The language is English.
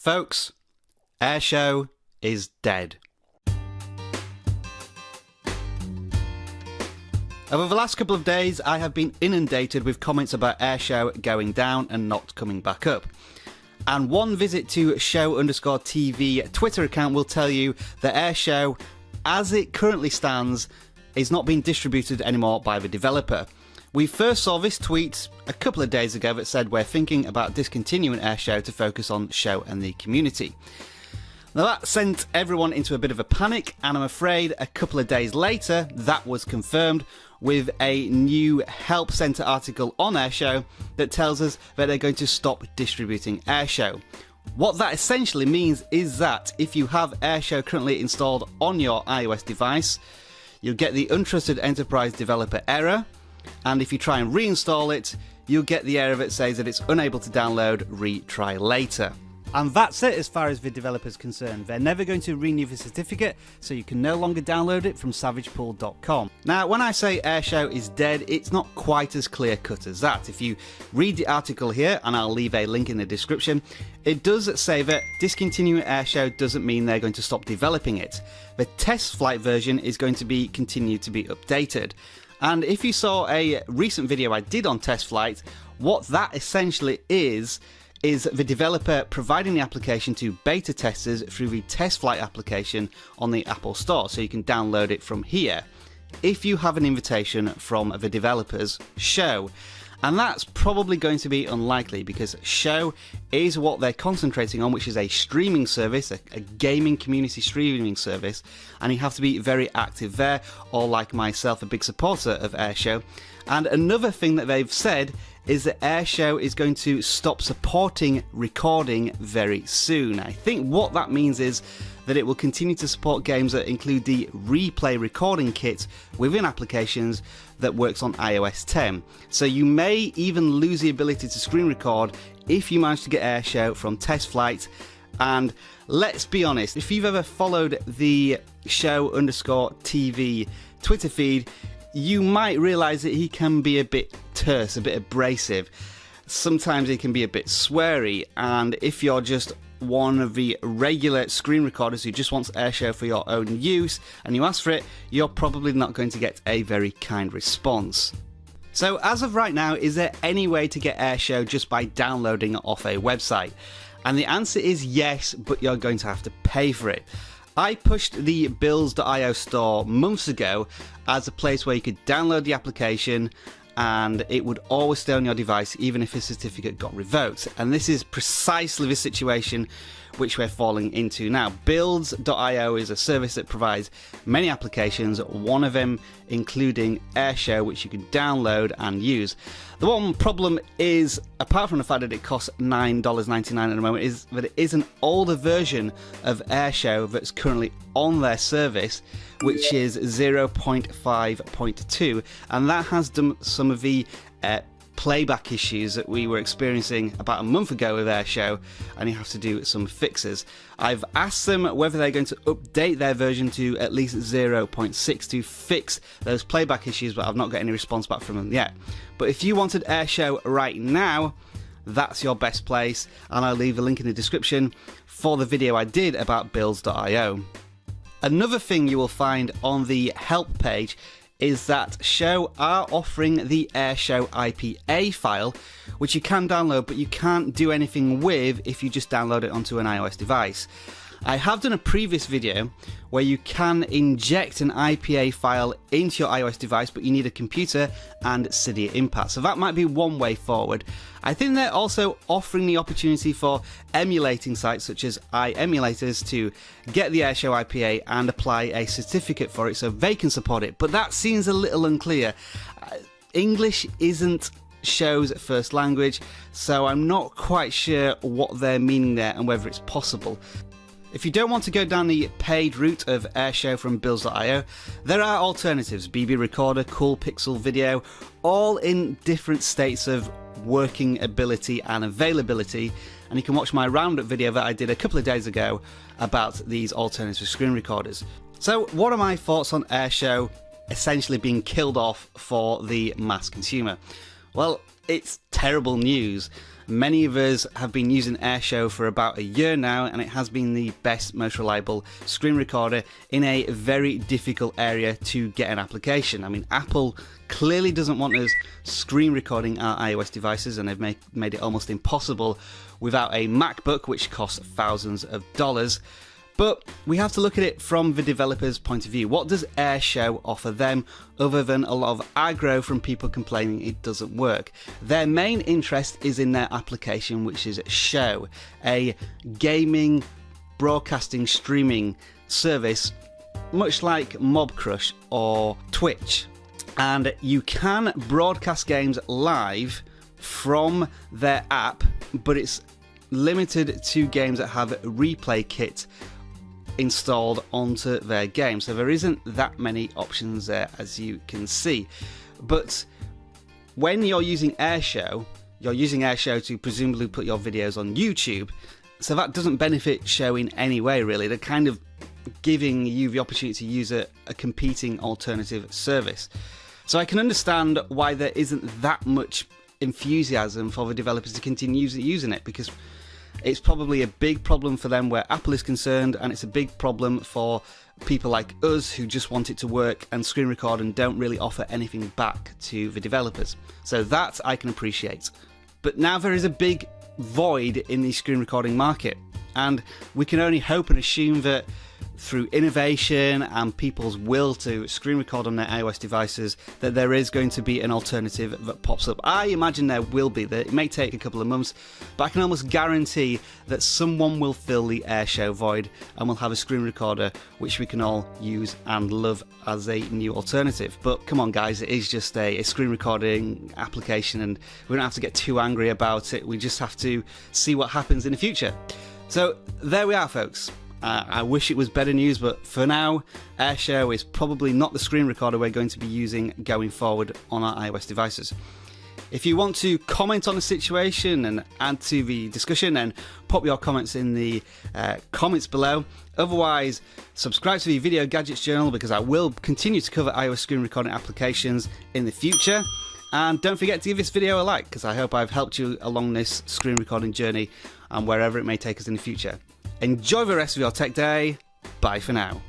Folks, Airshou is dead. Over the last couple of days, I have been inundated with comments about Airshou going down and not coming back up. And one visit to Shou_TV Twitter account will tell you that Airshou, as it currently stands, is not being distributed anymore by the developer. We first saw this tweet a couple of days ago that said we're thinking about discontinuing Airshou to focus on Shou and the community. Now that sent everyone into a bit of a panic, and I'm afraid a couple of days later that was confirmed with a new Help Centre article on Airshou that tells us that they're going to stop distributing Airshou. What that essentially means is that if you have Airshou currently installed on your iOS device, you'll get the untrusted enterprise developer error, and if you try and reinstall it, you'll get the error that says that it's unable to download, retry later. And that's it as far as the developer's concerned. They're never going to renew the certificate, so you can no longer download it from savagepool.com. Now, when I say Airshou is dead, it's not quite as clear cut as that. If you read the article here, and I'll leave a link in the description, it does say that discontinuing Airshou doesn't mean they're going to stop developing it. The test flight version is going to be continued to be updated. And if you saw a recent video I did on test flight, what that essentially is the developer providing the application to beta testers through the test flight application on the Apple Store, so you can download it from here if you have an invitation from the developers Shou. And that's probably going to be unlikely because Shou is what they're concentrating on, which is a streaming service, a gaming community streaming service, and you have to be very active there, or like myself, a big supporter of Airshou. And another thing that they've said is that Airshou is going to stop supporting recording very soon. I think what that means is that it will continue to support games that include the replay recording kit within applications that works on iOS 10. So you may even lose the ability to screen record if you manage to get Airshou from test flight. And let's be honest, if you've ever followed the Shou_TV Twitter feed, you might realise that he can be a bit terse, a bit abrasive. Sometimes he can be a bit sweary, and if you're just one of the regular screen recorders who just wants Airshou for your own use and you ask for it, you're probably not going to get a very kind response. So as of right now, is there any way to get Airshou just by downloading it off a website? And the answer is yes, but you're going to have to pay for it. I pushed the Bills.io store months ago as a place where you could download the application and it would always stay on your device even if a certificate got revoked. And this is precisely the situation which we're falling into now. Builds.io is a service that provides many applications, one of them including Airshou, which you can download and use. The one problem is, apart from the fact that it costs $9.99 at the moment, is that it is an older version of Airshou that's currently on their service, which is 0.5.2, and that has done some of the playback issues that we were experiencing about a month ago with Airshou, and you have to do some fixes. I've asked them whether they're going to update their version to at least 0.6 to fix those playback issues, but I've not got any response back from them yet. But if you wanted Airshou right now, that's your best place, and I'll leave a link in the description for the video I did about Builds.io. Another thing you will find on the help page is that Shou are offering the Airshou IPA file, which you can download, but you can't do anything with if you just download it onto an iOS device. I have done a previous video where you can inject an IPA file into your iOS device, but you need a computer and Cydia Impact, so that might be one way forward. I think they're also offering the opportunity for emulating sites such as iEmulators to get the Airshou IPA and apply a certificate for it so they can support it, but that seems a little unclear. English isn't Shou's first language, so I'm not quite sure what they're meaning there and whether it's possible. If you don't want to go down the paid route of Airshou from Builds.io, there are alternatives. BB Recorder, Cool Pixel Video, all in different states of working ability and availability, and you can watch my roundup video that I did a couple of days ago about these alternative screen recorders. So what are my thoughts on Airshou essentially being killed off for the mass consumer? Well, it's terrible news. Many of us have been using Airshou for about a year now, and it has been the best, most reliable screen recorder in a very difficult area to get an application. I mean, Apple clearly doesn't want us screen recording our iOS devices, and they've made it almost impossible without a MacBook, which costs thousands of dollars. But we have to look at it from the developer's point of view. What does Airshou offer them other than a lot of aggro from people complaining it doesn't work? Their main interest is in their application, which is Shou, a gaming, broadcasting, streaming service much like Mob Crush or Twitch. And you can broadcast games live from their app, but it's limited to games that have a replay kit installed onto their game, so there isn't that many options there, as you can see. But when you're using Airshou, you're using Airshou to presumably put your videos on YouTube, so that doesn't benefit Shou in any way really. They're kind of giving you the opportunity to use a competing alternative service. So I can understand why there isn't that much enthusiasm for the developers to continue using it, because it's probably a big problem for them where Apple is concerned, and it's a big problem for people like us who just want it to work and screen record and don't really offer anything back to the developers. So that I can appreciate. But now there is a big void in the screen recording market, and we can only hope and assume that through innovation and people's will to screen record on their iOS devices, that there is going to be an alternative that pops up. I imagine there will be. It may take a couple of months, but I can almost guarantee that someone will fill the Airshou void and we'll have a screen recorder which we can all use and love as a new alternative. But come on guys, it is just a screen recording application, and we don't have to get too angry about it. We just have to see what happens in the future. So there we are, folks. I wish it was better news, but for now, Airshou is probably not the screen recorder we're going to be using going forward on our iOS devices. If you want to comment on the situation and add to the discussion, then pop your comments in the comments below. Otherwise, subscribe to the Video Gadgets Journal, because I will continue to cover iOS screen recording applications in the future. And don't forget to give this video a like, because I hope I've helped you along this screen recording journey and wherever it may take us in the future. Enjoy the rest of your tech day. Bye for now.